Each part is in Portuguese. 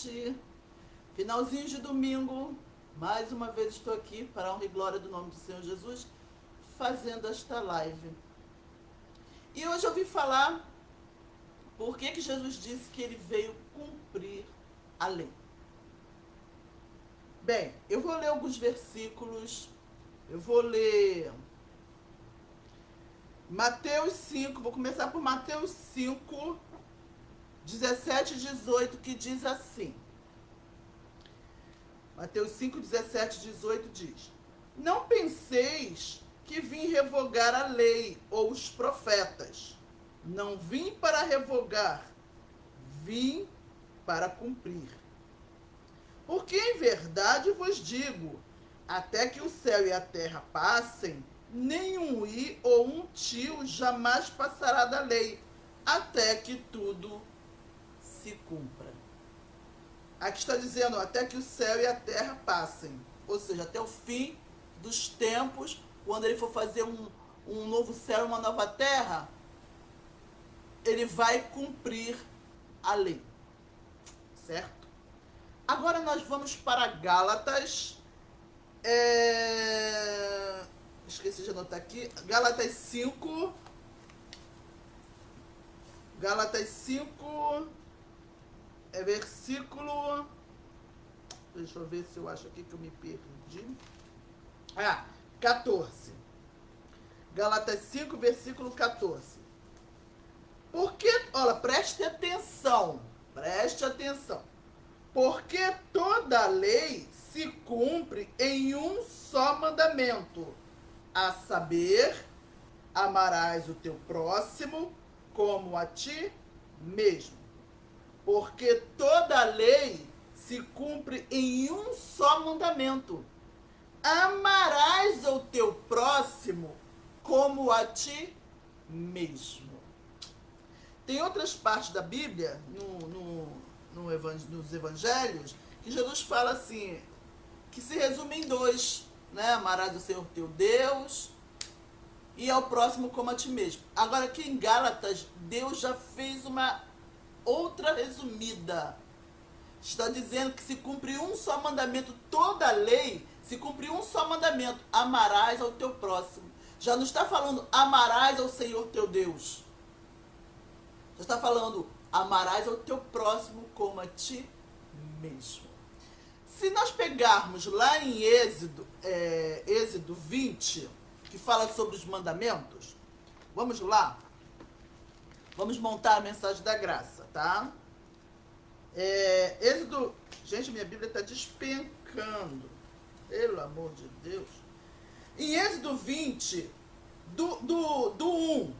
noite, finalzinho de domingo, mais uma vez estou aqui para a honra e glória do nome do Senhor Jesus, fazendo esta live. E hoje eu vim falar por que Jesus disse que ele veio cumprir a lei. Bem, eu vou ler alguns versículos, eu vou ler Mateus 5, vou começar por Mateus 5, 17 e 18, que diz assim. Mateus 5, 17 e 18 diz: Não penseis que vim revogar a lei ou os profetas. Não vim para revogar, vim para cumprir. Porque em verdade vos digo, até que o céu e a terra passem, nenhum i ou um tio jamais passará da lei, até que tudo se cumpra. Aqui está dizendo, até que o céu e a terra passem. Ou seja, até o fim dos tempos, quando ele for fazer um novo céu e uma nova terra, ele vai cumprir a lei. Certo? Agora nós vamos para Gálatas. Esqueci de anotar aqui. Gálatas 5. Gálatas 5. Versículo. Deixa eu ver se eu acho aqui que eu me perdi. 14. Gálatas 5, versículo 14. Porque, olha, preste atenção. Preste atenção. Porque toda lei se cumpre em um só mandamento, a saber, amarás o teu próximo como a ti mesmo. Porque toda lei se cumpre em um só mandamento, amarás o teu próximo como a ti mesmo. Tem outras partes da Bíblia, nos evangelhos, que Jesus fala assim, que se resume em dois, né? Amarás o Senhor teu Deus e ao próximo como a ti mesmo. Agora aqui em Gálatas, Deus já fez uma outra resumida. Está dizendo que se cumpre um só mandamento, toda a lei se cumpre um só mandamento, amarás ao teu próximo. Já não está falando amarás ao Senhor teu Deus. Já está falando amarás ao teu próximo como a ti mesmo. Se nós pegarmos lá em Êxodo 20, que fala sobre os mandamentos, vamos lá. Vamos montar a mensagem da graça, tá? Êxodo... Gente, minha Bíblia está despencando. Pelo amor de Deus. Em Êxodo 20, do 1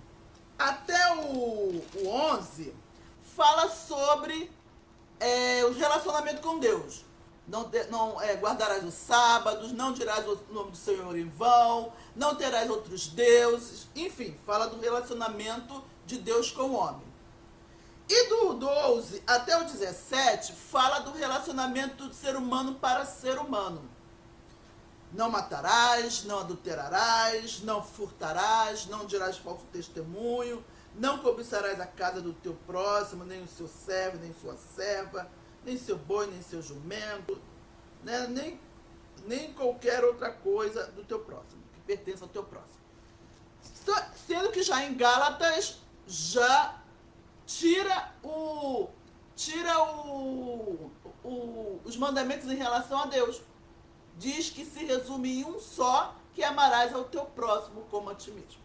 até o 11, fala sobre o relacionamento com Deus. Não guardarás os sábados, não dirás o nome do Senhor em vão, não terás outros deuses. Enfim, fala do relacionamento de Deus com o homem. E do 12 até o 17, fala do relacionamento do ser humano para ser humano. Não matarás, não adulterarás, não furtarás, não dirás falso testemunho, não cobiçarás a casa do teu próximo, nem o seu servo, nem sua serva, nem seu boi, nem seu jumento, né? nem qualquer outra coisa do teu próximo, que pertence ao teu próximo. Sendo que já em Gálatas, já tira os mandamentos em relação a Deus. Diz que se resume em um só, que amarás ao teu próximo como a ti mesmo.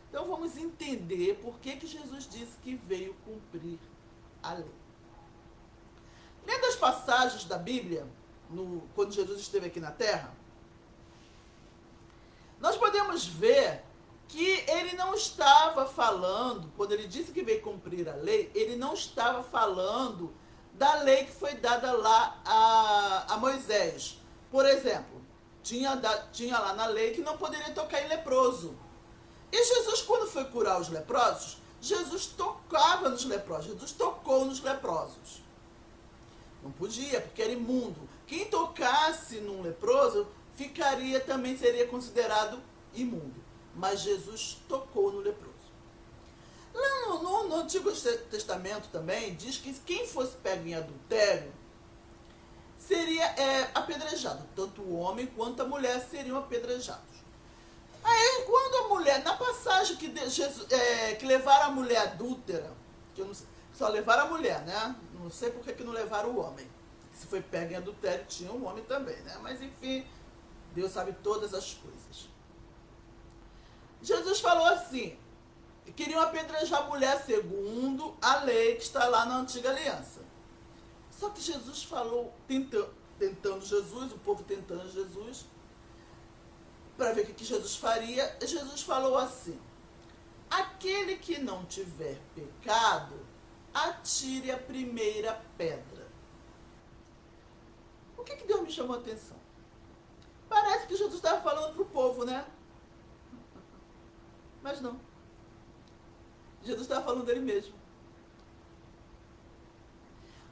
Então vamos entender por que Jesus disse que veio cumprir a lei. Lendo as passagens da Bíblia, quando Jesus esteve aqui na Terra, nós podemos ver que ele não estava falando, quando ele disse que veio cumprir a lei, ele não estava falando da lei que foi dada lá a Moisés. Por exemplo, tinha lá na lei que não poderia tocar em leproso. E Jesus, quando foi curar os leprosos, Jesus tocava nos leprosos, Jesus tocou nos leprosos. Não podia, porque era imundo. Quem tocasse num leproso também seria considerado imundo. Mas Jesus tocou no leproso. Lá no Antigo Testamento também diz que quem fosse pego em adultério apedrejado. Tanto o homem quanto a mulher seriam apedrejados. Aí, quando a mulher, na passagem que levaram a mulher adúltera, que eu não sei, só levaram a mulher, né? Não sei por que não levaram o homem. Se foi pego em adultério, tinha um homem também, né? Mas enfim, Deus sabe todas as coisas. Jesus falou assim, queriam apedrejar a mulher segundo a lei que está lá na antiga aliança. Só que Jesus falou, tentando Jesus, o povo tentando Jesus, para ver o que Jesus faria. Jesus falou assim, aquele que não tiver pecado, atire a primeira pedra. O que Deus me chamou a atenção? Parece que Jesus estava falando para o povo, né? Mas não. Jesus estava falando dele mesmo.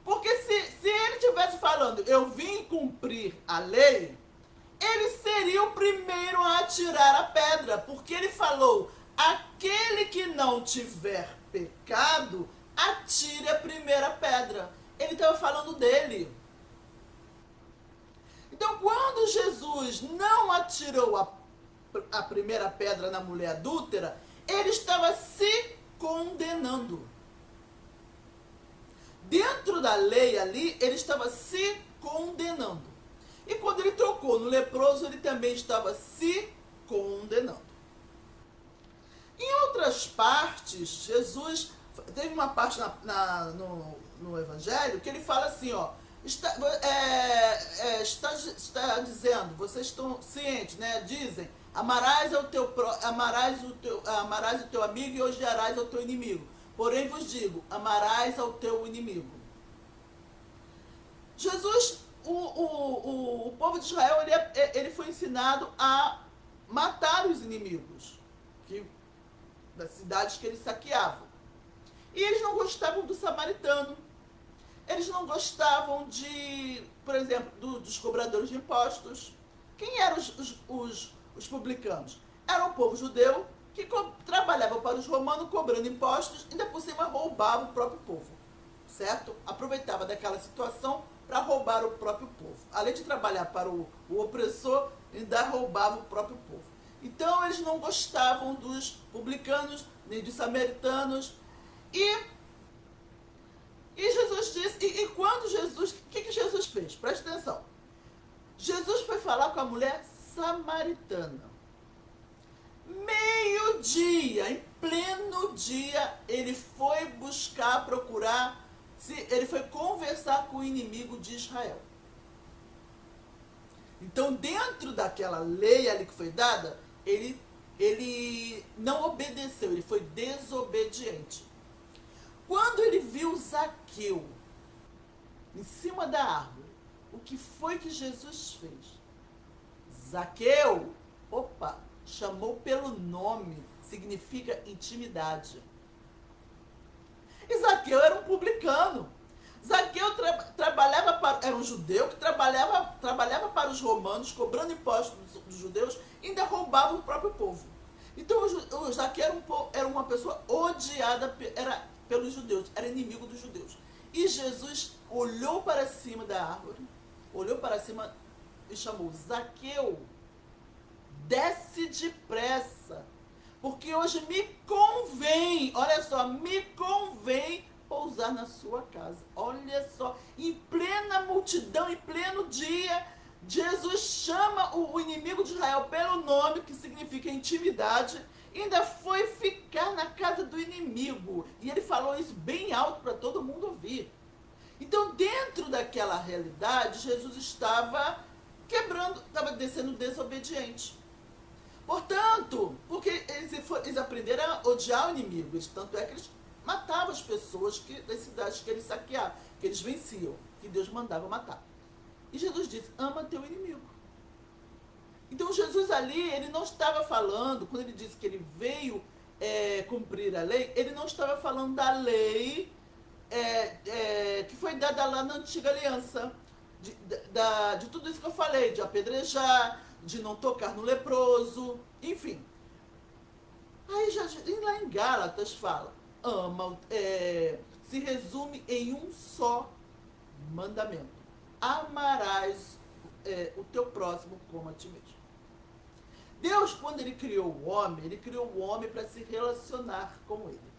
Porque se ele estivesse falando, eu vim cumprir a lei, ele seria o primeiro a atirar a pedra. Porque ele falou, aquele que não tiver pecado, atire a primeira pedra. Ele estava falando dele. Então, quando Jesus não atirou a primeira pedra na mulher adúltera, ele estava se condenando. Dentro da lei ali, ele estava se condenando. E quando ele tocou no leproso, ele também estava se condenando. Em outras partes, Jesus, teve uma parte no Evangelho que ele fala assim, ó, está dizendo, vocês estão cientes, né? Dizem, amarás o teu amigo e odiarás ao teu inimigo. Porém vos digo, amarás ao teu inimigo. Jesus, o povo de Israel, ele foi ensinado a matar os inimigos das cidades que eles saqueavam. E eles não gostavam do samaritano. Eles não gostavam por exemplo, dos cobradores de impostos. Quem eram os publicanos? Era o povo judeu que trabalhava para os romanos cobrando impostos e ainda por cima roubava o próprio povo, certo? Aproveitava daquela situação para roubar o próprio povo. Além de trabalhar para o opressor, ainda roubava o próprio povo. Então eles não gostavam dos publicanos, nem dos samaritanos. E Jesus disse, e quando Jesus, o que Jesus fez? Presta atenção. Jesus foi falar com a mulher samaritana. Meio-dia, em pleno dia, ele foi procurar, ele foi conversar com o inimigo de Israel. Então, dentro daquela lei ali que foi dada, ele não obedeceu, ele foi desobediente. Quando ele viu Zaqueu em cima da árvore, o que foi que Jesus fez? Zaqueu, chamou pelo nome, significa intimidade. E Zaqueu era um publicano. Zaqueu era um judeu que trabalhava para os romanos, cobrando impostos dos judeus, e ainda roubava o próprio povo. Então o Zaqueu era uma pessoa odiada pelos judeus, era inimigo dos judeus. E Jesus olhou para cima da árvore, olhou para cima e chamou, Zaqueu, desce depressa, porque hoje me convém, olha só, me convém pousar na sua casa. Olha só, em plena multidão, em pleno dia, Jesus chama o inimigo de Israel pelo nome, que significa intimidade, e ainda foi ficar na casa do inimigo. E ele falou isso bem alto para todo mundo ouvir. Então, dentro daquela realidade, Jesus estava descendo desobediente. Portanto, porque eles aprenderam a odiar o inimigo, tanto é que eles matavam as pessoas das cidades que eles saqueavam, que eles venciam, que Deus mandava matar. E Jesus disse, ama teu inimigo. Então Jesus ali, ele não estava falando, quando ele disse que ele veio cumprir a lei, ele não estava falando da lei que foi dada lá na antiga aliança, de tudo isso que eu falei, de apedrejar, de não tocar no leproso, enfim. Aí lá em Gálatas fala, se resume em um só mandamento. Amarás o teu próximo como a ti mesmo. Deus, quando ele criou o homem para se relacionar com ele.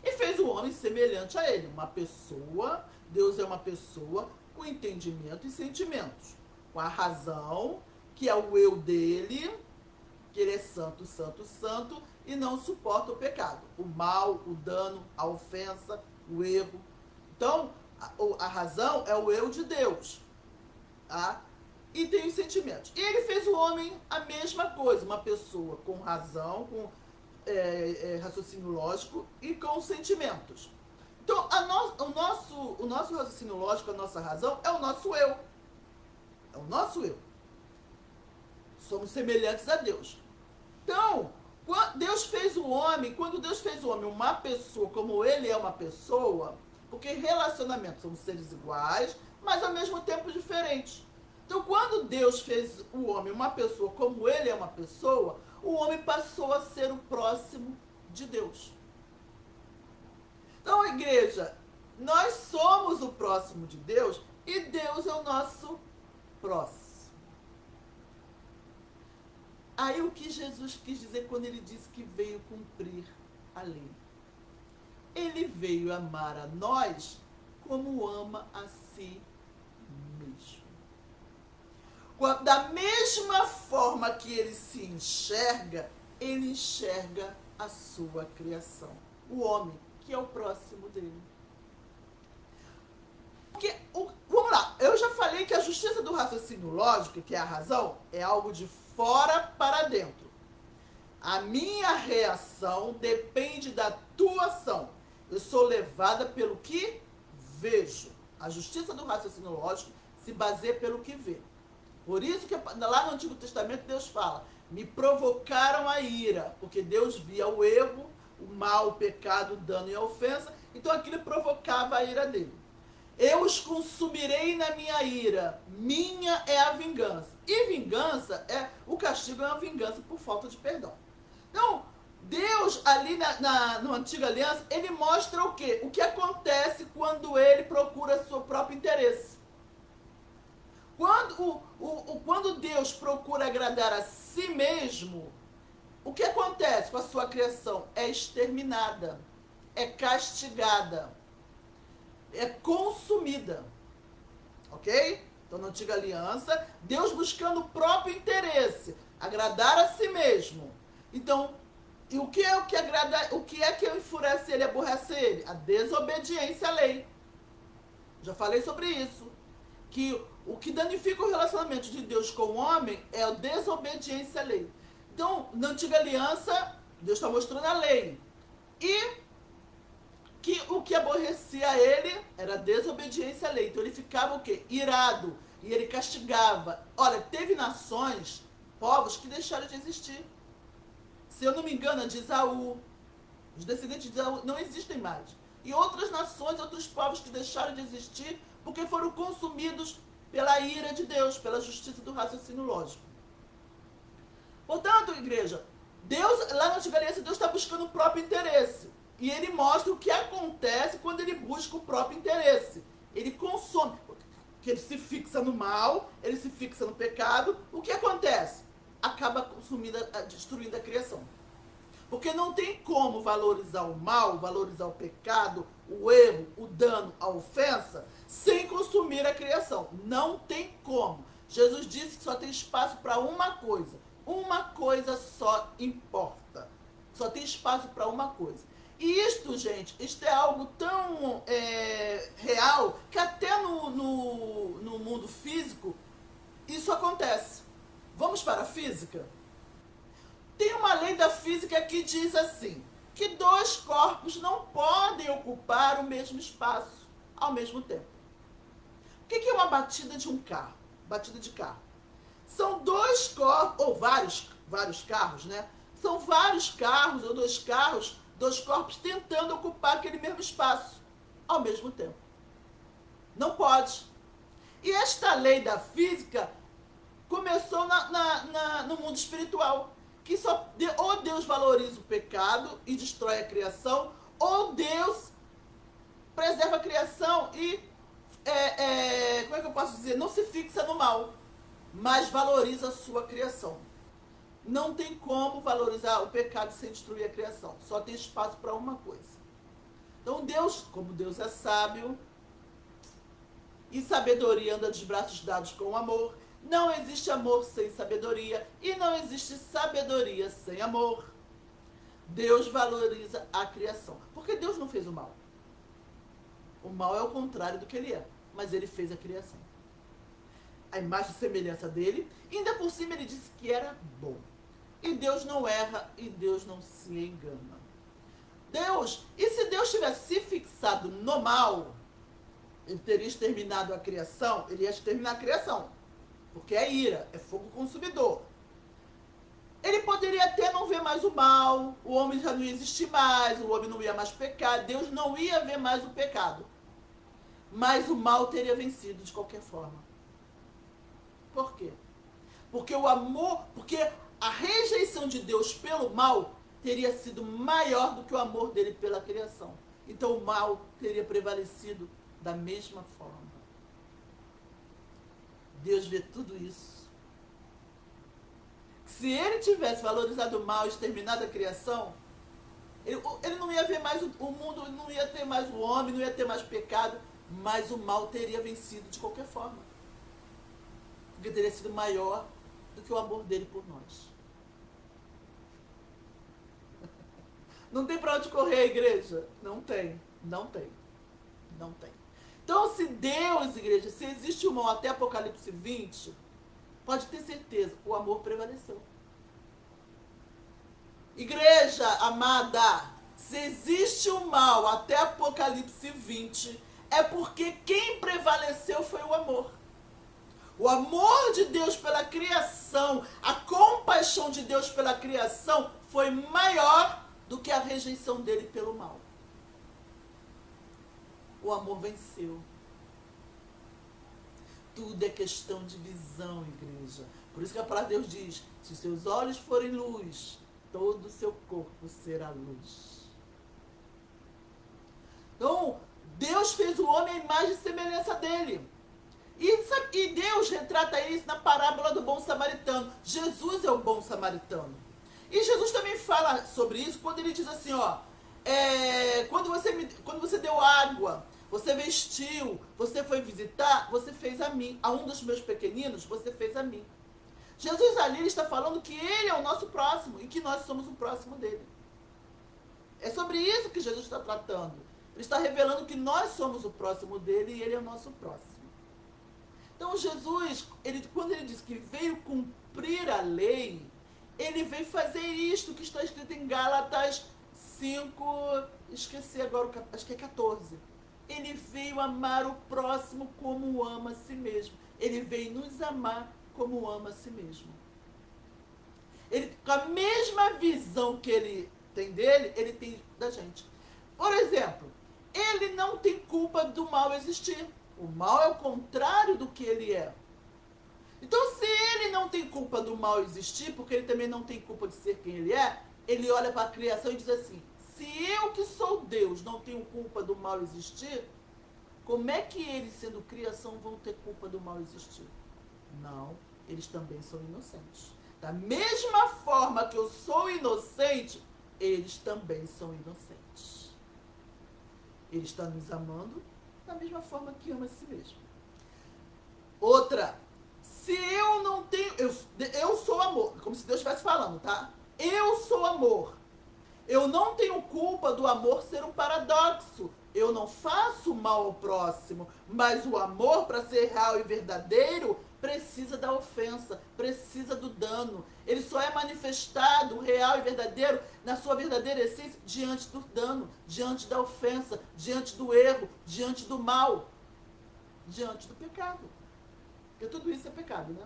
E fez o homem semelhante a ele, uma pessoa. Deus é uma pessoa com entendimento e sentimentos, com a razão, que é o eu dele, que ele é santo, santo, santo, e não suporta o pecado, o mal, o dano, a ofensa, o erro. Então, a razão é o eu de Deus, tá? E tem os sentimentos. E ele fez o homem a mesma coisa, uma pessoa com razão, com raciocínio lógico e com sentimentos. Então, o nosso raciocínio lógico, a nossa razão, é o nosso eu. É o nosso eu. Somos semelhantes a Deus. Então, quando Deus fez o homem uma pessoa, como ele é uma pessoa, porque relacionamentos são seres iguais, mas ao mesmo tempo diferentes. Então, quando Deus fez o homem uma pessoa como ele é uma pessoa, o homem passou a ser o próximo de Deus. Então, igreja, nós somos o próximo de Deus e Deus é o nosso próximo. Aí o que Jesus quis dizer quando ele disse que veio cumprir a lei? Ele veio amar a nós como ama a si mesmo. Da mesma forma que ele se enxerga, ele enxerga a sua criação. O homem, que é o próximo dele. Porque, vamos lá, eu já falei que a justiça do raciocínio lógico, que é a razão, é algo de fora para dentro. A minha reação depende da tua ação. Eu sou levada pelo que vejo. A justiça do raciocínio lógico se baseia pelo que vê. Por isso que lá no Antigo Testamento Deus fala, me provocaram a ira, porque Deus via o erro, o mal, o pecado, o dano e a ofensa, então aquilo provocava a ira dele. Eu os consumirei na minha ira, minha é a vingança. E vingança, o castigo é uma vingança por falta de perdão. Então, Deus ali na Antiga Aliança, ele mostra o quê? O que acontece quando ele procura seu próprio interesse. Quando Deus procura agradar a si mesmo, o que acontece com a sua criação? É exterminada, é castigada, é consumida. Ok? Então, na Antiga Aliança, Deus buscando o próprio interesse, agradar a si mesmo. Então, e o que é que enfurece ele, aborrece ele? A desobediência à lei. Já falei sobre isso. Que o que danifica o relacionamento de Deus com o homem é a desobediência à lei. Então, na Antiga Aliança, Deus está mostrando a lei. E que o que aborrecia ele era a desobediência à lei. Então, ele ficava o quê? Irado. E ele castigava. Olha, teve nações, povos, que deixaram de existir. Se eu não me engano, de Esaú, os descendentes de Esaú não existem mais. E outras nações, outros povos que deixaram de existir porque foram consumidos pela ira de Deus, pela justiça do raciocínio lógico. Portanto, igreja, Deus, lá na Antiga Aliança, Deus está buscando o próprio interesse. E ele mostra o que acontece quando ele busca o próprio interesse. Ele consome, porque ele se fixa no mal, ele se fixa no pecado. O que acontece? Acaba consumindo, destruindo a criação. Porque não tem como valorizar o mal, valorizar o pecado, o erro, o dano, a ofensa, sem consumir a criação. Não tem como. Jesus disse que só tem espaço para uma coisa. Uma coisa só importa. Só tem espaço para uma coisa. E isto, gente, isto é algo tão real que até no mundo físico isso acontece. Vamos para a física? Tem uma lei da física que diz assim, que dois corpos não podem ocupar o mesmo espaço ao mesmo tempo. O que é uma batida de um carro? Batida de carro. São dois corpos, ou vários carros, né? São vários carros, ou dois corpos tentando ocupar aquele mesmo espaço ao mesmo tempo. Não pode. E esta lei da física começou no mundo espiritual. Que ou Deus valoriza o pecado e destrói a criação, ou Deus preserva a criação e, como é que eu posso dizer, não se fixa no mal, mas valoriza a sua criação. Não tem como valorizar o pecado sem destruir a criação. Só tem espaço para uma coisa. Então Deus, como Deus é sábio, e sabedoria anda de braços dados com o amor, não existe amor sem sabedoria, e não existe sabedoria sem amor. Deus valoriza a criação. Porque Deus não fez o mal. O mal é o contrário do que ele é. Mas ele fez a criação. A imagem e semelhança dele. E ainda por cima ele disse que era bom. E Deus não erra e Deus não se engana. E se Deus tivesse se fixado no mal, ele teria exterminado a criação, ele ia exterminar a criação. Porque é ira, é fogo consumidor. Ele poderia até não ver mais o mal, o homem já não ia existir mais, o homem não ia mais pecar, Deus não ia ver mais o pecado. Mas o mal teria vencido de qualquer forma. Por quê? Porque o amor, porque a rejeição de Deus pelo mal teria sido maior do que o amor dele pela criação. Então o mal teria prevalecido da mesma forma. Deus vê tudo isso. Se ele tivesse valorizado o mal e exterminado a criação, ele não ia ver mais o mundo, não ia ter mais o homem, não ia ter mais pecado, mas o mal teria vencido de qualquer forma. Porque teria sido maior do que o amor dele por nós. Não tem para onde correr a igreja? Não tem, não tem, não tem. Então, se Deus, igreja, se existe o mal até Apocalipse 20, pode ter certeza, o amor prevaleceu. Igreja amada, se existe o mal até Apocalipse 20, é porque quem prevaleceu foi o amor. O amor de Deus pela criação, a compaixão de Deus pela criação foi maior do que a rejeição dele pelo mal. O amor venceu. Tudo é questão de visão, igreja. Por isso que a palavra de Deus diz, se seus olhos forem luz, todo o seu corpo será luz. Então, Deus fez o homem à imagem e semelhança dele. E Deus retrata isso na parábola do bom samaritano. Jesus é o bom samaritano. E Jesus também fala sobre isso quando ele diz assim, ó, quando você deu água, você vestiu, você foi visitar, você fez a mim. A um dos meus pequeninos, você fez a mim. Jesus ali ele está falando que ele é o nosso próximo e que nós somos o próximo dele. É sobre isso que Jesus está tratando. Ele está revelando que nós somos o próximo dele e ele é o nosso próximo. Então Jesus, quando ele diz que veio cumprir a lei, ele veio fazer isto que está escrito em Gálatas 5, esqueci agora, acho que é 14. Ele veio amar o próximo como ama a si mesmo. Ele veio nos amar como ama a si mesmo. Ele, com a mesma visão que ele tem dele, ele tem da gente. Por exemplo, ele não tem culpa do mal existir. O mal é o contrário do que ele é. Então, se ele não tem culpa do mal existir, porque ele também não tem culpa de ser quem ele é, ele olha para a criação e diz assim, se eu que sou Deus não tenho culpa do mal existir, como é que eles, sendo criação, vão ter culpa do mal existir? Não, eles também são inocentes. Da mesma forma que eu sou inocente, eles também são inocentes. Ele está nos amando da mesma forma que ama a si mesmo. Outra, se eu não tenho... Eu sou amor, como se Deus estivesse falando, tá? Eu sou amor. Eu não tenho culpa do amor ser um paradoxo. Eu não faço mal ao próximo, mas o amor, para ser real e verdadeiro, precisa da ofensa, precisa do dano. Ele só é manifestado, real e verdadeiro, na sua verdadeira essência, diante do dano, diante da ofensa, diante do erro, diante do mal, diante do pecado. Porque tudo isso é pecado, né?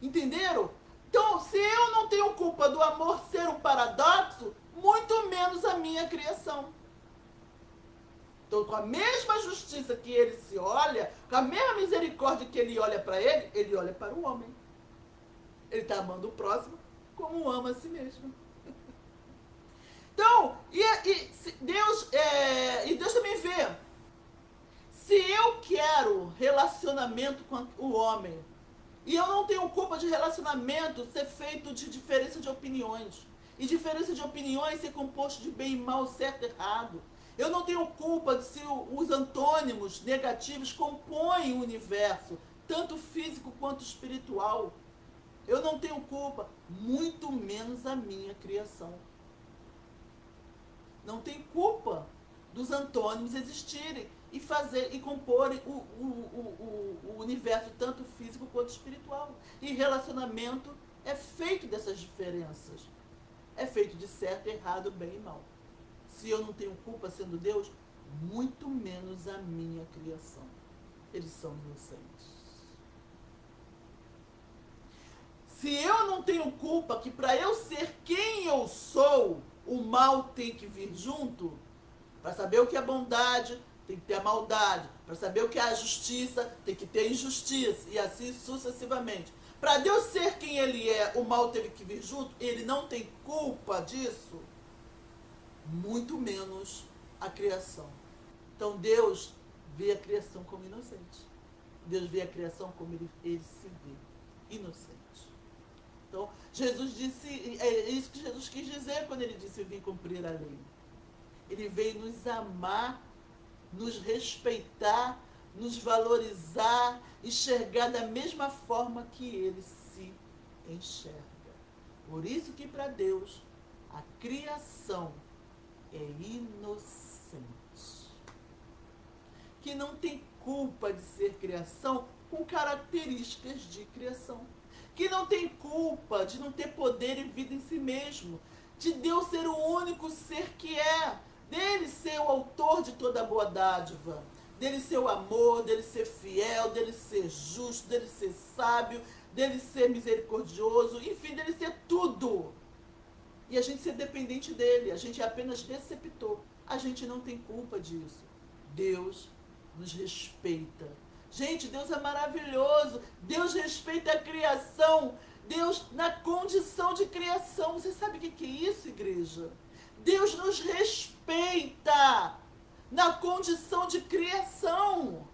Entenderam? Então, se eu não tenho culpa do amor ser um paradoxo, muito menos a minha criação. Então, com a mesma justiça que ele se olha, com a mesma misericórdia que ele olha para ele olha para o homem. Ele está amando o próximo como ama a si mesmo. Então, Deus também vê. Se eu quero relacionamento com o homem, e eu não tenho culpa de relacionamento ser feito de diferença de opiniões, e diferença de opiniões ser composto de bem e mal, certo e errado. Eu não tenho culpa de se os antônimos negativos compõem o universo, tanto físico quanto espiritual. Eu não tenho culpa, muito menos a minha criação. Não tem culpa dos antônimos existirem e fazer e comporem o universo tanto físico quanto espiritual. E relacionamento é feito dessas diferenças. É feito de certo, errado, bem e mal. Se eu não tenho culpa sendo Deus, muito menos a minha criação. Eles são inocentes. Se eu não tenho culpa que para eu ser quem eu sou, o mal tem que vir junto, para saber o que é bondade, tem que ter a maldade. Para saber o que é a justiça, tem que ter a injustiça. E assim sucessivamente. Para Deus ser quem Ele é, o mal teve que vir junto. Ele não tem culpa disso. Muito menos a criação. Então Deus vê a criação como inocente. Deus vê a criação como ele se vê. Inocente. Então, Jesus disse, é isso que Jesus quis dizer quando ele disse: eu vim cumprir a lei. Ele veio nos amar, nos respeitar, nos valorizar, enxergar da mesma forma que ele se enxerga. Por isso que para Deus a criação é inocente. Que não tem culpa de ser criação com características de criação. Que não tem culpa de não ter poder e vida em si mesmo. De Deus ser o único ser que é. Dele ser o autor de toda a boa dádiva, dele ser o amor, dele ser fiel, dele ser justo, dele ser sábio, dele ser misericordioso, enfim, dele ser tudo. E a gente ser dependente dele, a gente é apenas receptor. A gente não tem culpa disso. Deus nos respeita. Gente, Deus é maravilhoso. Deus respeita a criação. Deus na condição de criação. Você sabe o que é isso, igreja? Deus nos respeita na condição de criação.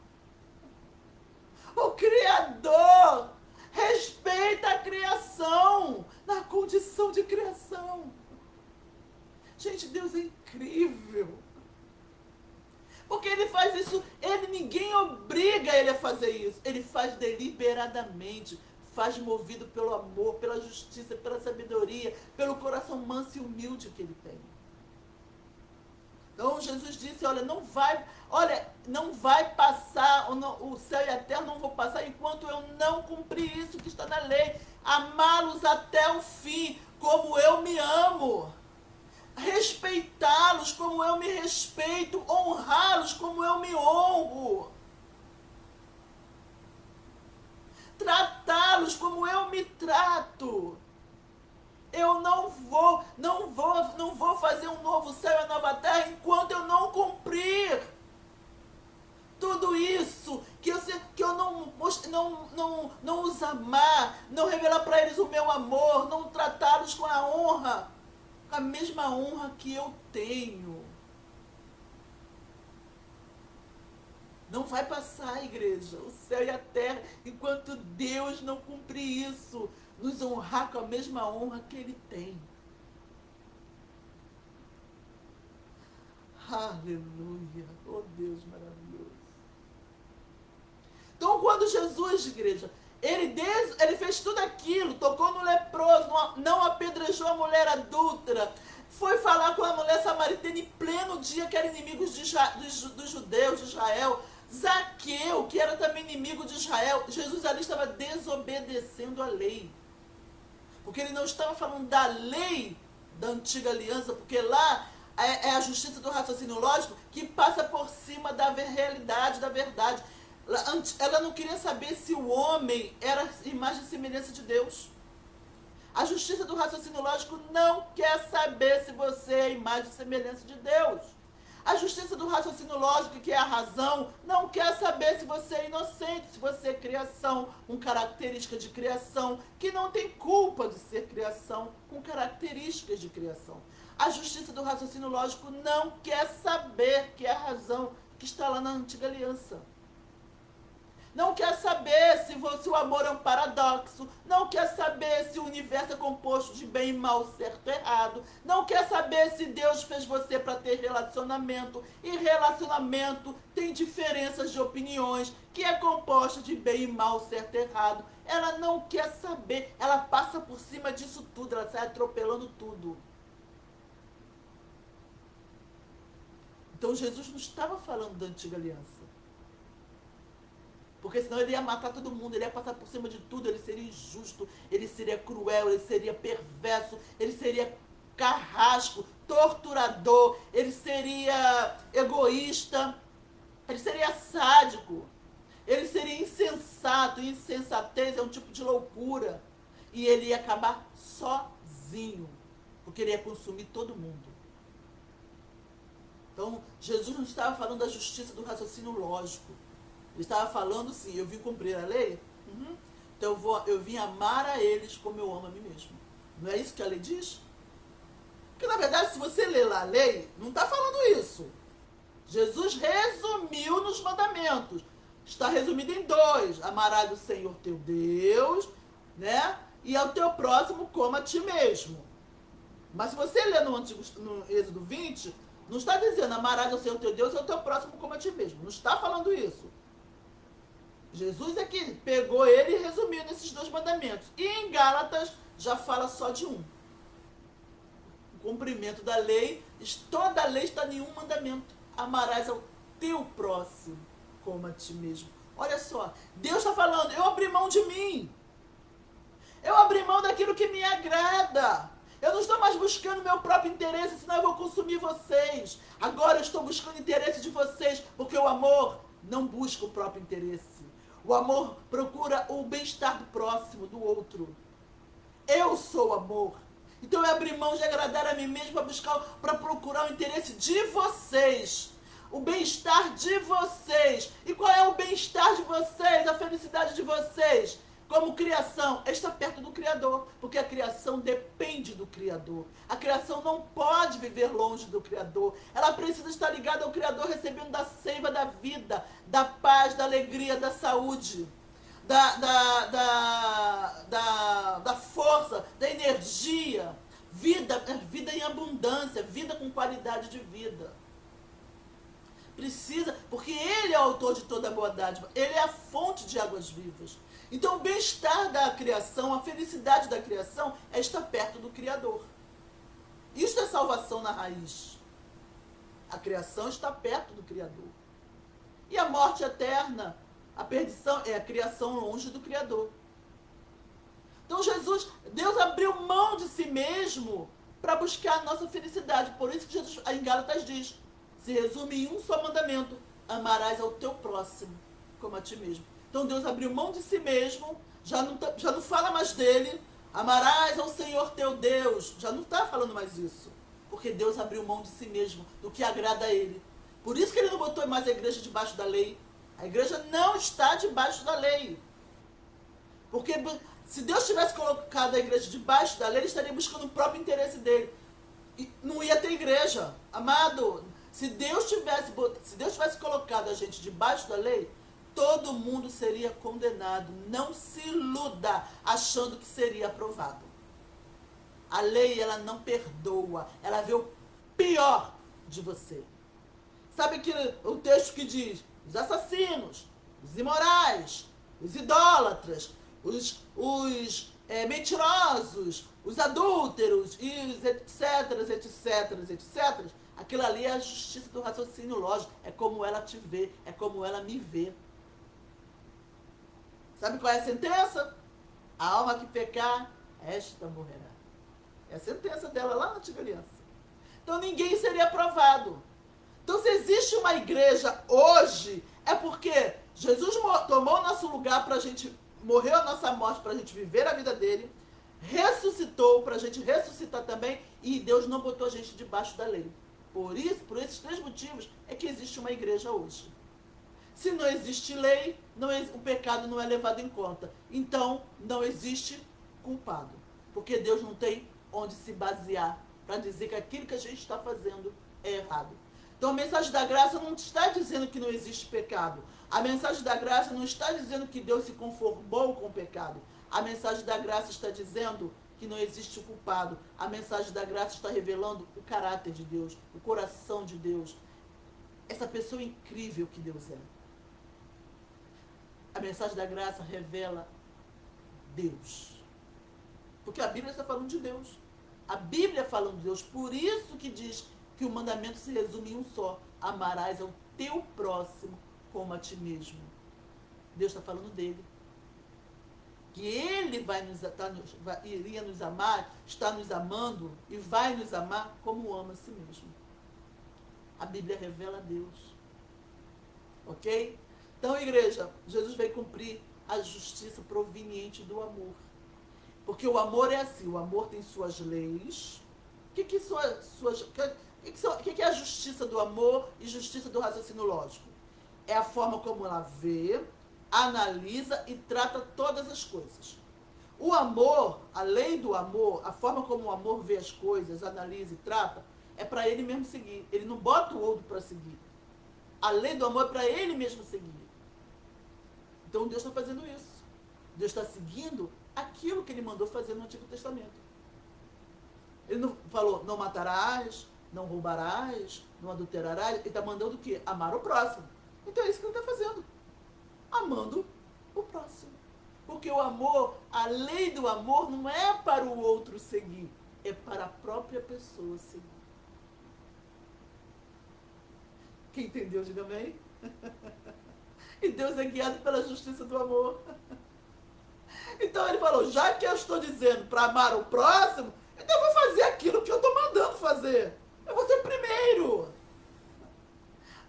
O Criador respeita a criação na condição de criação. Gente, Deus é incrível. Porque ele faz isso, ninguém obriga ele a fazer isso. Ele faz deliberadamente. Faz movido pelo amor, pela justiça, pela sabedoria, pelo coração manso e humilde que ele tem. Então Jesus disse, não vai passar, o céu e a terra não vão passar enquanto eu não cumprir isso que está na lei. Amá-los até o fim, como eu me amo. Respeitá-los como eu me respeito, honrá-los como eu me honro. Tratá-los como eu me trato. Eu não vou fazer um novo céu e uma nova terra enquanto eu não cumprir tudo isso, que eu não os amar, não revelar para eles o meu amor, não tratá-los com a honra, a mesma honra que eu tenho. Não vai passar, igreja, o céu e a terra, enquanto Deus não cumprir isso, nos honrar com a mesma honra que Ele tem. Aleluia, oh Deus maravilhoso. Então, quando Jesus, igreja, ele fez tudo aquilo, tocou no leproso, não apedrejou a mulher adúltera, foi falar com a mulher samaritana em pleno dia que eram inimigos dos judeus de Israel. Zaqueu, que era também inimigo de Israel, Jesus ali estava desobedecendo a lei. Porque ele não estava falando da lei da antiga aliança, porque lá é a justiça do raciocínio lógico que passa por cima da realidade, da verdade. Ela não queria saber se o homem era imagem e semelhança de Deus. A justiça do raciocínio lógico não quer saber se você é imagem e semelhança de Deus. A justiça do raciocínio lógico, que é a razão, não quer saber se você é inocente, se você é criação, com característica de criação, que não tem culpa de ser criação, com características de criação. A justiça do raciocínio lógico não quer saber, que é a razão, que está lá na antiga aliança. Não quer saber se o amor é um paradoxo. Não quer saber se o universo é composto de bem e mal, certo e errado. Não quer saber se Deus fez você para ter relacionamento. E relacionamento tem diferenças de opiniões, que é composto de bem e mal, certo e errado. Ela não quer saber. Ela passa por cima disso tudo. Ela sai atropelando tudo. Então Jesus não estava falando da antiga aliança. Porque senão ele ia matar todo mundo, ele ia passar por cima de tudo, ele seria injusto, ele seria cruel, ele seria perverso, ele seria carrasco, torturador, ele seria egoísta, ele seria sádico, ele seria insensato. Insensatez é um tipo de loucura. E ele ia acabar sozinho, porque ele ia consumir todo mundo. Então, Jesus não estava falando da justiça do raciocínio lógico. Ele estava falando, sim, eu vim cumprir a lei, então eu vim amar a eles como eu amo a mim mesmo. Não é isso que a lei diz? Porque, na verdade, se você ler lá a lei, não está falando isso. Jesus resumiu nos mandamentos. Está resumido em 2. Amarás o Senhor teu Deus, né? E ao teu próximo como a ti mesmo. Mas se você ler no Êxodo 20, não está dizendo amarás o Senhor teu Deus e ao teu próximo como a ti mesmo. Não está falando isso. Jesus é que pegou ele e resumiu nesses 2 mandamentos. E em Gálatas já fala só de um. O cumprimento da lei, toda a lei está em um mandamento. Amarás ao teu próximo como a ti mesmo. Olha só, Deus está falando, eu abri mão de mim. Eu abri mão daquilo que me agrada. Eu não estou mais buscando meu próprio interesse, senão eu vou consumir vocês. Agora eu estou buscando o interesse de vocês, porque o amor não busca o próprio interesse. O amor procura o bem-estar do próximo, do outro. Eu sou amor. Então eu abri mão de agradar a mim mesmo para procurar o interesse de vocês. O bem-estar de vocês. E qual é o bem-estar de vocês? A felicidade de vocês? Como criação, é estar perto do Criador, porque a criação depende do Criador. A criação não pode viver longe do Criador. Ela precisa estar ligada ao Criador, recebendo da seiva da vida, da paz, da alegria, da saúde, da força, da energia. Vida em abundância, vida com qualidade de vida. Precisa, porque Ele é o autor de toda a boa dádiva. Ele é a fonte de águas vivas. Então, o bem-estar da criação, a felicidade da criação é estar perto do Criador. Isso é salvação na raiz. A criação está perto do Criador. E a morte eterna, a perdição, é a criação longe do Criador. Então, Deus abriu mão de si mesmo para buscar a nossa felicidade. Por isso que Jesus, em Gálatas diz, se resume em um só mandamento: amarás ao teu próximo como a ti mesmo. Então Deus abriu mão de si mesmo, já não fala mais dele. Amarás ao Senhor teu Deus, já não está falando mais isso. Porque Deus abriu mão de si mesmo, do que agrada a ele. Por isso que ele não botou mais a igreja debaixo da lei. A igreja não está debaixo da lei. Porque se Deus tivesse colocado a igreja debaixo da lei, ele estaria buscando o próprio interesse dele. E não ia ter igreja. Amado, se Deus tivesse colocado a gente debaixo da lei, todo mundo seria condenado. Não se iluda achando que seria aprovado. A lei, ela não perdoa. Ela vê o pior de você. Sabe o texto que diz: os assassinos, os imorais, os idólatras, os mentirosos, os adúlteros, e os etc. Aquilo ali é a justiça do raciocínio lógico. É como ela te vê, é como ela me vê. Sabe qual é a sentença? A alma que pecar, esta morrerá. É a sentença dela lá na antiga aliança. Então ninguém seria aprovado. Então, se existe uma igreja hoje, é porque Jesus tomou o nosso lugar para a gente, morreu a nossa morte para a gente viver a vida dele, ressuscitou para a gente ressuscitar também, e Deus não botou a gente debaixo da lei. Por esses 3 motivos, é que existe uma igreja hoje. Se não existe lei, o pecado não é levado em conta. Então, não existe culpado. Porque Deus não tem onde se basear para dizer que aquilo que a gente está fazendo é errado. Então a mensagem da graça não está dizendo que não existe pecado. A mensagem da graça não está dizendo que Deus se conformou com o pecado. A mensagem da graça está dizendo que não existe o culpado. A mensagem da graça está revelando o caráter de Deus, o coração de Deus. Essa pessoa incrível que Deus é. A mensagem da graça revela Deus. Porque a Bíblia está falando de Deus. A Bíblia falando de Deus. Por isso que diz que o mandamento se resume em um só. Amarás ao teu próximo como a ti mesmo. Deus está falando dele. Que ele iria nos amar, está nos amando e vai nos amar como ama a si mesmo. A Bíblia revela Deus. Ok? Então, igreja, Jesus veio cumprir a justiça proveniente do amor. Porque o amor é assim, o amor tem suas leis. O que é a justiça do amor e justiça do raciocínio lógico? É a forma como ela vê, analisa e trata todas as coisas. O amor, a lei do amor, a forma como o amor vê as coisas, analisa e trata, é para ele mesmo seguir. Ele não bota o outro para seguir. A lei do amor é para ele mesmo seguir. Então Deus está fazendo isso. Deus está seguindo aquilo que ele mandou fazer no Antigo Testamento. Ele não falou, não matarás, não roubarás, não adulterarás. Ele está mandando o quê? Amar o próximo. Então é isso que ele está fazendo. Amando o próximo. Porque o amor, a lei do amor não é para o outro seguir, é para a própria pessoa seguir. Quem entendeu, diga amém. E Deus é guiado pela justiça do amor. Então ele falou, já que eu estou dizendo para amar o próximo, então eu vou fazer aquilo que eu estou mandando fazer. Eu vou ser primeiro.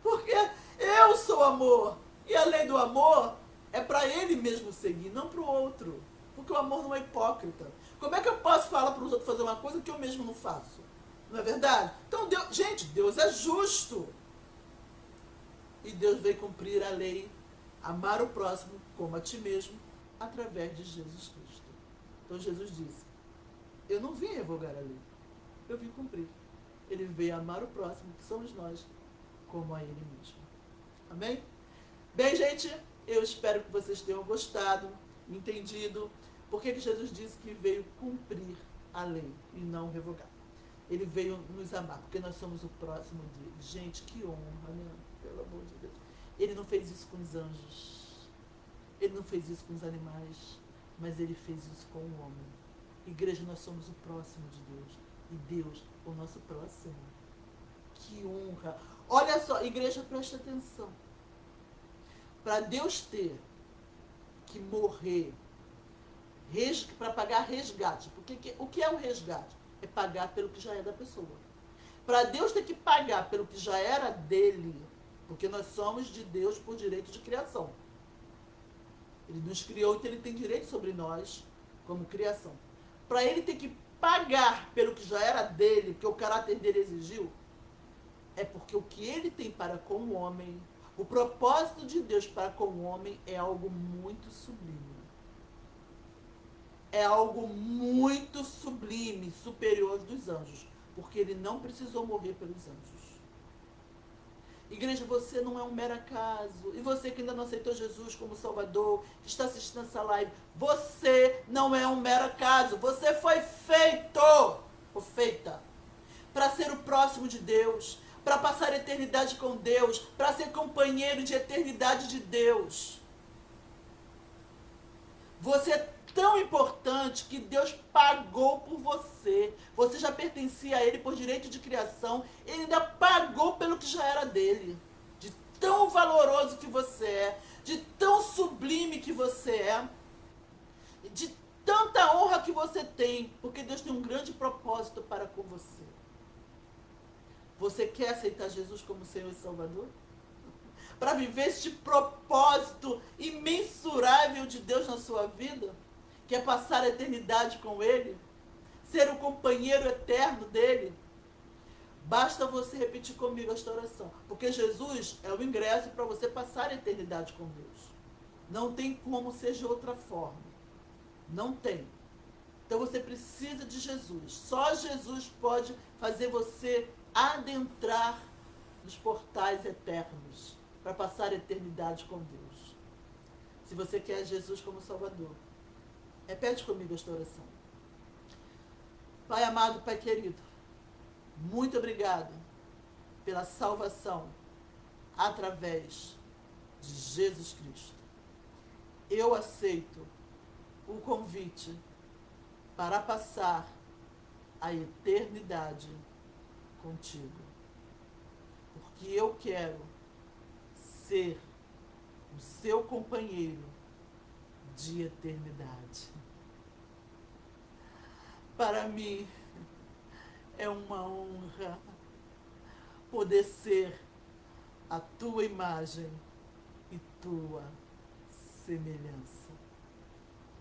Porque eu sou amor. E a lei do amor é para ele mesmo seguir, não para o outro. Porque o amor não é hipócrita. Como é que eu posso falar para os outros fazer uma coisa que eu mesmo não faço? Não é verdade? Então, Deus é justo. E Deus veio cumprir a lei, amar o próximo como a ti mesmo, através de Jesus Cristo. Então Jesus disse, eu não vim revogar a lei, eu vim cumprir. Ele veio amar o próximo, que somos nós, como a ele mesmo. Amém? Bem, gente, eu espero que vocês tenham gostado, entendido, porque Jesus disse que veio cumprir a lei e não revogar. Ele veio nos amar, porque nós somos o próximo dele. Gente, que honra, né? Pelo amor de Deus. Ele não fez isso com os anjos. Ele não fez isso com os animais. Mas ele fez isso com o homem. Igreja, nós somos o próximo de Deus. E Deus, o nosso próximo. Que honra. Olha só, igreja, presta atenção. Para Deus ter que morrer para pagar resgate. Porque o que é o resgate? É pagar pelo que já é da pessoa. Para Deus ter que pagar pelo que já era dele, porque nós somos de Deus por direito de criação. Ele nos criou, então ele tem direito sobre nós como criação. Para ele ter que pagar pelo que já era dele, porque o caráter dele exigiu, é porque o que ele tem para com o homem, o propósito de Deus para com o homem é algo muito sublime. É algo muito sublime, superior dos anjos, porque ele não precisou morrer pelos anjos. Igreja, você não é um mero acaso. E você que ainda não aceitou Jesus como Salvador, que está assistindo essa live, você não é um mero acaso. Você foi feito, ou feita, para ser o próximo de Deus, para passar a eternidade com Deus, para ser companheiro de eternidade de Deus. Você é tão importante que Deus pagou por você. Você já pertencia a Ele por direito de criação. Ele ainda pagou pelo que já era dele. De tão valoroso que você é, de tão sublime que você é, de tanta honra que você tem, porque Deus tem um grande propósito para com você. Você quer aceitar Jesus como Senhor e Salvador? Para viver este propósito imensurável de Deus na sua vida? Que é passar a eternidade com Ele? Ser o companheiro eterno dEle? Basta você repetir comigo esta oração. Porque Jesus é o ingresso para você passar a eternidade com Deus. Não tem como ser de outra forma. Não tem. Então você precisa de Jesus. Só Jesus pode fazer você adentrar nos portais eternos para passar a eternidade com Deus. Se você quer Jesus como Salvador, repete comigo esta oração. Pai amado, Pai querido, muito obrigado pela salvação através de Jesus Cristo. Eu aceito o convite para passar a eternidade contigo, porque eu quero ser o seu companheiro de eternidade. Para mim é uma honra poder ser a tua imagem e tua semelhança.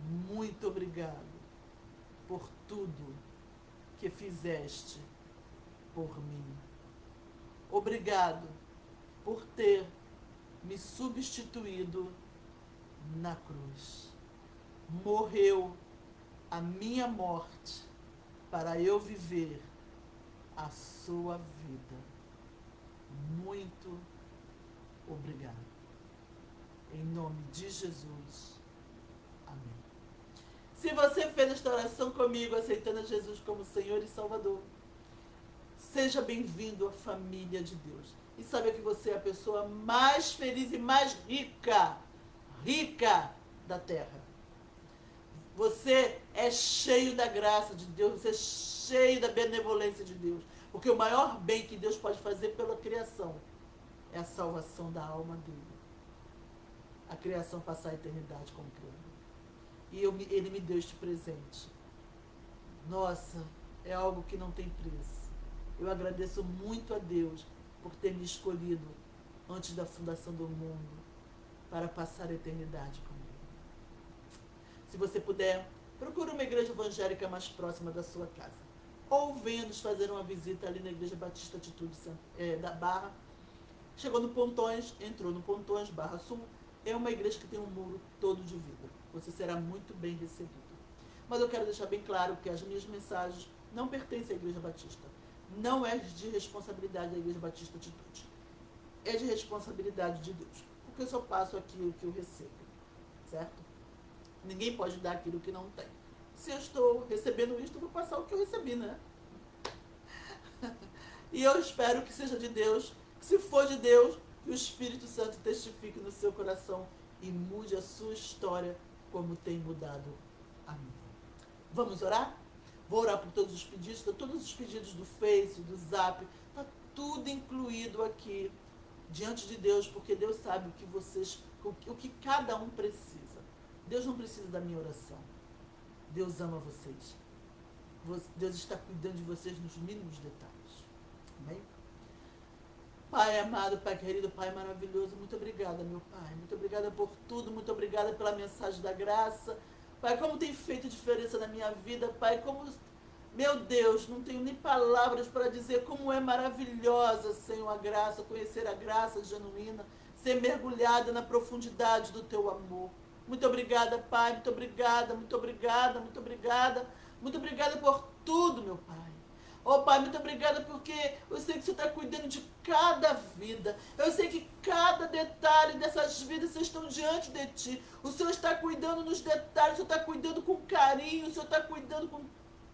Muito obrigado por tudo que fizeste por mim. Obrigado por ter me substituído na cruz. Morreu a minha morte para eu viver a sua vida. Muito obrigado. Em nome de Jesus. Amém. Se você fez esta oração comigo, aceitando Jesus como Senhor e Salvador, seja bem-vindo à família de Deus. E saiba que você é a pessoa mais feliz e mais rica da terra. Você é cheio da graça de Deus, você é cheio da benevolência de Deus. Porque o maior bem que Deus pode fazer pela criação é a salvação da alma dele. A criação passar a eternidade como Criador. E ele me deu este presente. Nossa, é algo que não tem preço. Eu agradeço muito a Deus por ter me escolhido antes da fundação do mundo para passar a eternidade comigo. Se você puder, procure uma igreja evangélica mais próxima da sua casa. Ou venha nos fazer uma visita ali na Igreja Batista Atitude da Barra. Chegou no Pontões, entrou no Pontões, Barra Sul. É uma igreja que tem um muro todo de vidro. Você será muito bem recebido. Mas eu quero deixar bem claro que as minhas mensagens não pertencem à Igreja Batista. Não é de responsabilidade da Igreja Batista Atitude. É de responsabilidade de Deus. Porque eu só passo aquilo que eu recebo. Certo? Ninguém pode dar aquilo que não tem. Se eu estou recebendo isto, eu vou passar o que eu recebi, né? E eu espero que seja de Deus. Se for de Deus, que o Espírito Santo testifique no seu coração e mude a sua história como tem mudado a minha. Vamos orar? Vou orar por todos os pedidos, todos os pedidos do Face, do Zap, está tudo incluído aqui diante de Deus, porque Deus sabe o que vocês, o que cada um precisa. Deus não precisa da minha oração. Deus ama vocês. Deus está cuidando de vocês nos mínimos detalhes. Amém? Pai amado, Pai querido, Pai maravilhoso, muito obrigada, meu Pai. Muito obrigada por tudo, muito obrigada pela mensagem da graça. Pai, como tem feito diferença na minha vida, Pai, como... Meu Deus, não tenho nem palavras para dizer como é maravilhosa, Senhor, a graça, conhecer a graça genuína, ser mergulhada na profundidade do Teu amor. Muito obrigada, Pai, muito obrigada, muito obrigada, muito obrigada. Muito obrigada por tudo, meu Pai. Oh, Pai, muito obrigada porque eu sei que o Senhor está cuidando de cada vida. Eu sei que cada detalhe dessas vidas estão diante de Ti. O Senhor está cuidando nos detalhes, o Senhor está cuidando com carinho, o Senhor está cuidando com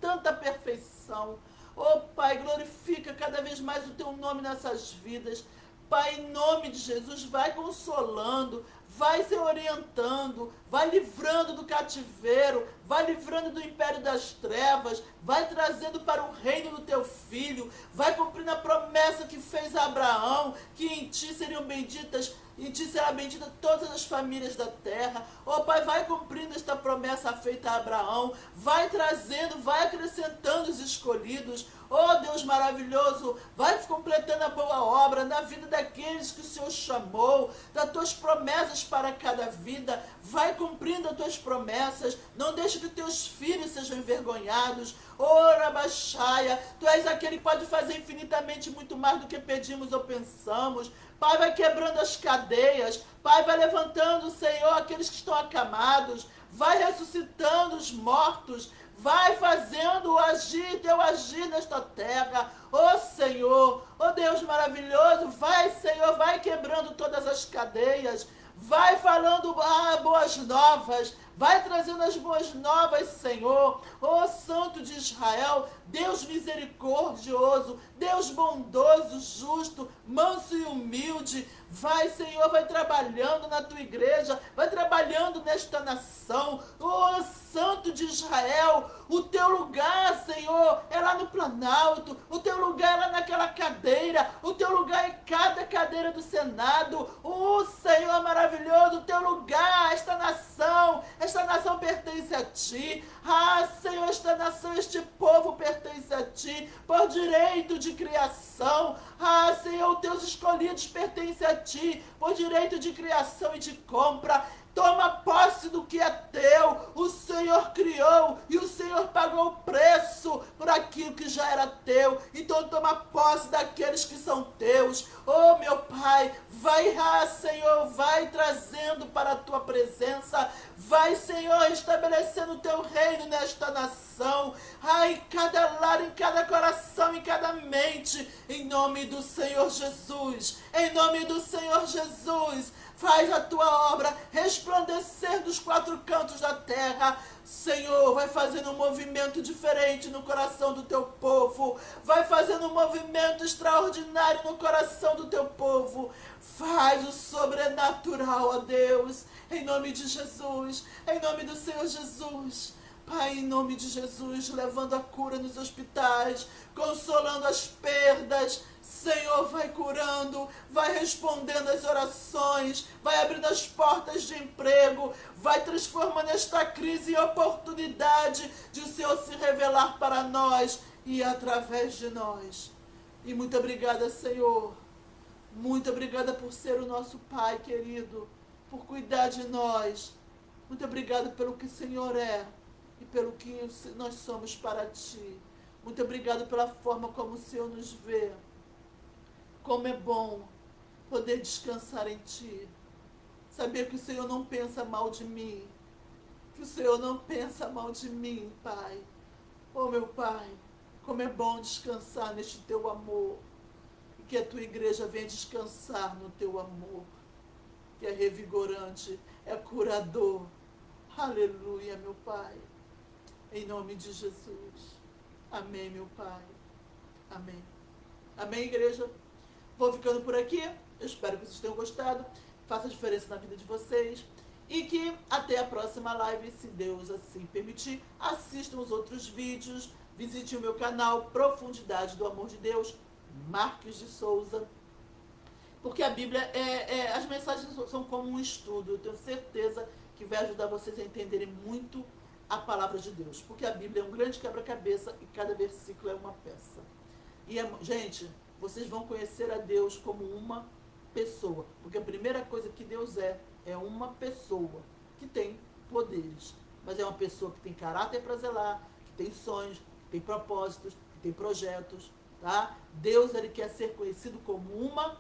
tanta perfeição. Oh, Pai, glorifica cada vez mais o Teu nome nessas vidas. Pai, em nome de Jesus, vai consolando, vai se orientando, vai livrando do cativeiro, vai livrando do império das trevas, vai trazendo para o reino do Teu Filho, vai cumprindo a promessa que fez a Abraão, que em Ti seriam benditas, em Ti será bendita todas as famílias da terra. Oh, Pai, vai cumprindo esta promessa feita a Abraão, vai trazendo, vai acrescentando os escolhidos. Oh, Deus maravilhoso, vai completando a boa obra na vida daqueles que o Senhor chamou, das Tuas promessas para cada vida, vai cumprindo as Tuas promessas, não deixe que Teus filhos sejam envergonhados. Oh, Rabaxaia, Tu és aquele que pode fazer infinitamente muito mais do que pedimos ou pensamos. Pai, vai quebrando as cadeias, Pai, vai levantando, Senhor, aqueles que estão acamados, vai ressuscitando os mortos, vai fazendo o agir, teu agir nesta terra. Ó Senhor, ó Deus maravilhoso, vai, Senhor, vai quebrando todas as cadeias, vai falando boas novas, vai trazendo as boas novas, Senhor. Ó Santo de Israel, Deus misericordioso, Deus bondoso, justo, manso e humilde, vai, Senhor, vai trabalhando na tua igreja, vai trabalhando nesta nação. Ó Santo de Israel, o teu lugar, Senhor, é lá no Planalto, o teu lugar é lá naquela cadeira, o teu lugar é em cada cadeira do Senado. Ó Senhor maravilhoso, o teu lugar, esta nação pertence a ti. Senhor, esta nação, este povo pertence a ti, por direito de criação. Senhor, os teus escolhidos pertencem a ti, por direito de criação e de compra. Toma posse do que é teu. O Senhor criou e o Senhor pagou o preço por aquilo que já era teu. Então toma posse daqueles que são teus. Oh, meu Pai, vai, Senhor, vai trazendo para a tua presença. Vai, Senhor, estabelecendo o teu reino nesta nação. Em cada lar, em cada coração, em cada mente. Em nome do Senhor Jesus. Em nome do Senhor Jesus. Faz a tua obra resplandecer dos quatro cantos da terra. Senhor, vai fazendo um movimento diferente no coração do teu povo. Vai fazendo um movimento extraordinário no coração do teu povo. Faz o sobrenatural, ó Deus. Em nome de Jesus. Em nome do Senhor Jesus. Pai, em nome de Jesus, levando a cura nos hospitais, consolando as perdas. Senhor, vai curando, vai respondendo as orações, vai abrindo as portas de emprego, vai transformando esta crise em oportunidade de o Senhor se revelar para nós e através de nós. E muito obrigada, Senhor. Muito obrigada por ser o nosso Pai querido, por cuidar de nós. Muito obrigada pelo que o Senhor é e pelo que nós somos para Ti. Muito obrigada pela forma como o Senhor nos vê. Como é bom poder descansar em Ti. Saber que o Senhor não pensa mal de mim. Que o Senhor não pensa mal de mim, Pai. Oh, meu Pai, como é bom descansar neste Teu amor. E que a Tua igreja venha descansar no Teu amor. Que é revigorante, é curador. Aleluia, meu Pai. Em nome de Jesus. Amém, meu Pai. Amém. Amém, igreja? Vou ficando por aqui. Eu espero que vocês tenham gostado. Faça diferença na vida de vocês. E que até a próxima live, se Deus assim permitir. Assistam os outros vídeos. Visite o meu canal Profundidade do Amor de Deus, Marques de Souza. Porque a Bíblia, as mensagens são como um estudo. Eu tenho certeza que vai ajudar vocês a entenderem muito a palavra de Deus. Porque a Bíblia é um grande quebra-cabeça e cada versículo é uma peça. E, gente, vocês vão conhecer a Deus como uma pessoa. Porque a primeira coisa que Deus é uma pessoa que tem poderes. Mas é uma pessoa que tem caráter para zelar, que tem sonhos, que tem propósitos, que tem projetos. Tá? Deus, ele quer ser conhecido como uma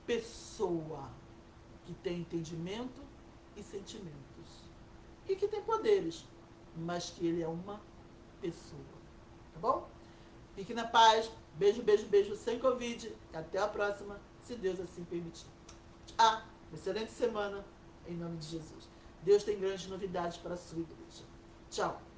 pessoa que tem entendimento e sentimentos. E que tem poderes, mas que ele é uma pessoa. Tá bom? Fique na paz. Beijo, beijo, beijo sem Covid. Até a próxima, se Deus assim permitir. Uma excelente semana, em nome de Jesus. Deus tem grandes novidades para a sua igreja. Tchau.